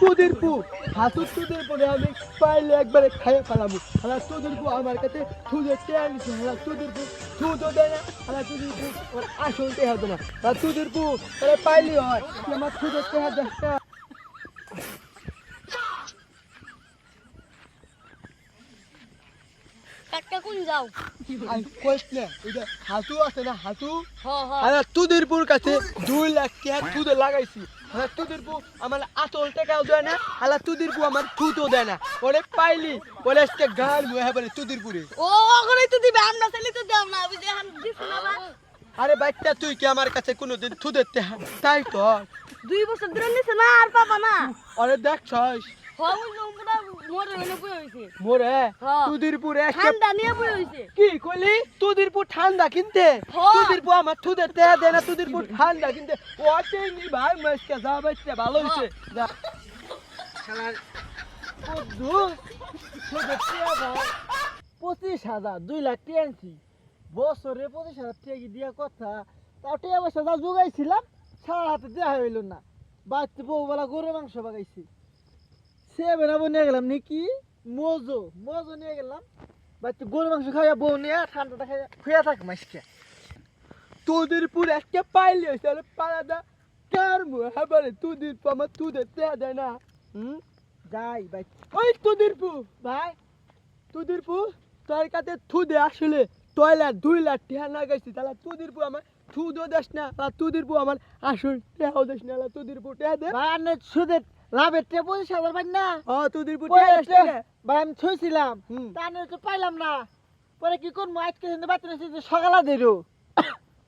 তোদের পু হাতুর তোদের পরে আমি পাইলে একবারে খাইয়ে ফেলাবো। হালা তোদের পু আমার কাছে থুদে টেয়া নিছে, হালা তোদের পু থুদো দেয় না, হালা তোদের পু আমার আসল টেয়া হতো না, হালা তোদের পু তাহলে পাইলি হয় তুই আমার থুদে টেয়া দেখ না। একটা কোন যাও আমি কইস না ওইটা হাতু আছে না হাতু, হ হ হালা তোদের পুর কাছে 2 লাখ টাকা থুদে লাগাইছি, হালা তোদের পু আমার আসল টাকাও দেয় না, হালা তোদের পু আমার থুতো দেয় না। ওরে পাইলি ওরে আজকে গান মুহে বলে তোদের পুরে। ও ওখানেই তো দিবে, আমরা চাইলে তো দাও না, বুঝে এখন দিছ না বা। আরে বাচ্চা তুই কি আমার কাছে কোনোদিন থুদে তাই তো 2 বছর ধরে নিছে না আর পাবা না। আরে দেখছস হই জমরা মোরে এনে বই হইছে, মোরে হ্যাঁ। তোদের পুরে একটা ঠান্ডা নিয়ে বই হইছে। কি কইলি তোদের পু ঠান্ডা কিনতে, হ্যাঁ। তোদের পু আমার থুদে দেয় না, তোদের পু ঠান্ডা কিনতে ওতে নি ভাই মাসকে যা বাচ্চা ভালো হইছে যা শালার বন্ধু থুদে টিয়া ভাই 25,000 2 লাখ টাকা আনছি বছরে 25,000 টাকা দিয়া কথা তাও টাকা পয়সা যা জোগাইছিলাম সারা হাতে দেওয়া হইল না, বাড়িতে বউবেলা গরু মাংস বাগাইছি সে বেরাবো নিয়ে গেলাম নাকি মজো মজো নিয়ে গেলাম বাড়িতে গরু মাংস খাইয়া বউ নিয়ে ঠান্ডাটা খাইয়া খুঁয়া থাক মাসকে তোদের পুরো একটা পাইলে হয়েছে পাড়াদা কার মুহে হাবারে তোদের পু আমার তোদের দেয়া দেয় না যাই ভাই ওই তোদের পু ভাই তোদের পু তোর কাছে থুদে আসলে টয়লেট 2 লাখ টাকা না গেছি তাহলে তোদের পু আমার থুদো দেশ না, আর তোদের পু আমার আসল টাকাও দেশ না, তোদের পু টাকা দে ভাই আনে সুদের লাভের তে 25,000 পাই না তোদের পু টাকা দেশ না। ভাই আমি ছুঁইছিলাম তা আনে তো পাইলাম না, পরে কি করবো আজকে কিন্তু বাচ্চা সকালে দিলো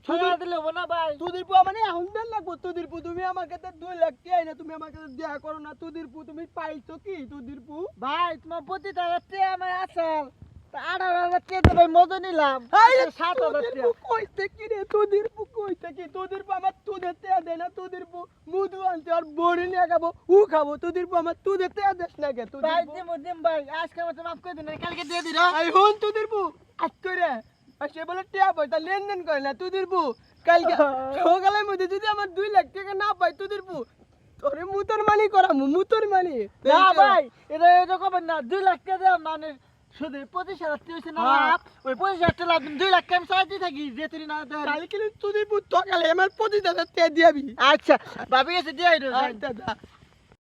সকালে দিলে হবো না ভাই। তোদের পু মানে এখন দেন লাগবো, তোদের পু তুমি আমার কাছে 2 লাখ টাকা না তুমি আমার কাছে দেয়া করো না, তোদের পু তুমি পাইছো কি তোদের পু ভাই তোমার প্রতিটা তে আমার আসল তা 18,000 তে তো ভাই মজা নিলাম 7,000 তে কইতে কি রে তোদের পু কইতে কি তোদের পু আমার তোদের টাকা দেয় না, তোদের পু মুদু আনতে আর বড়ি নিয়ে খাবো ও খাবো, তোদের পু আমার তোদের টাকা দেশ না কে তোদের ভাই পু দিম ভাই আজকে মতো মাফ করে দিন কালকে দিয়ে দিন আই হন তোদের পু আজ করে আর সে বলে টাকা পয়সা লেনদেন করে না তোদের পু কালকে সকালের মধ্যে যদি আমার 2 লাখ টাকা না পাই তোদের পু তোরে মুতর মানি করামু মুতর মানি না ভাই এটা এরকম না 2 লাখ টাকা দাম মানে শুধু 25,000 তে হইছে না লাভ ওই 25,000 টাকা লাভ 2 লাখ টাকা চাইতে থাকি যে তুই না দেন কালকে তোদের পু সকালে আমার 25,000 টাকা দিয়াবি। আচ্ছা ভাবি এসে দিয়ে আইরো আচ্ছা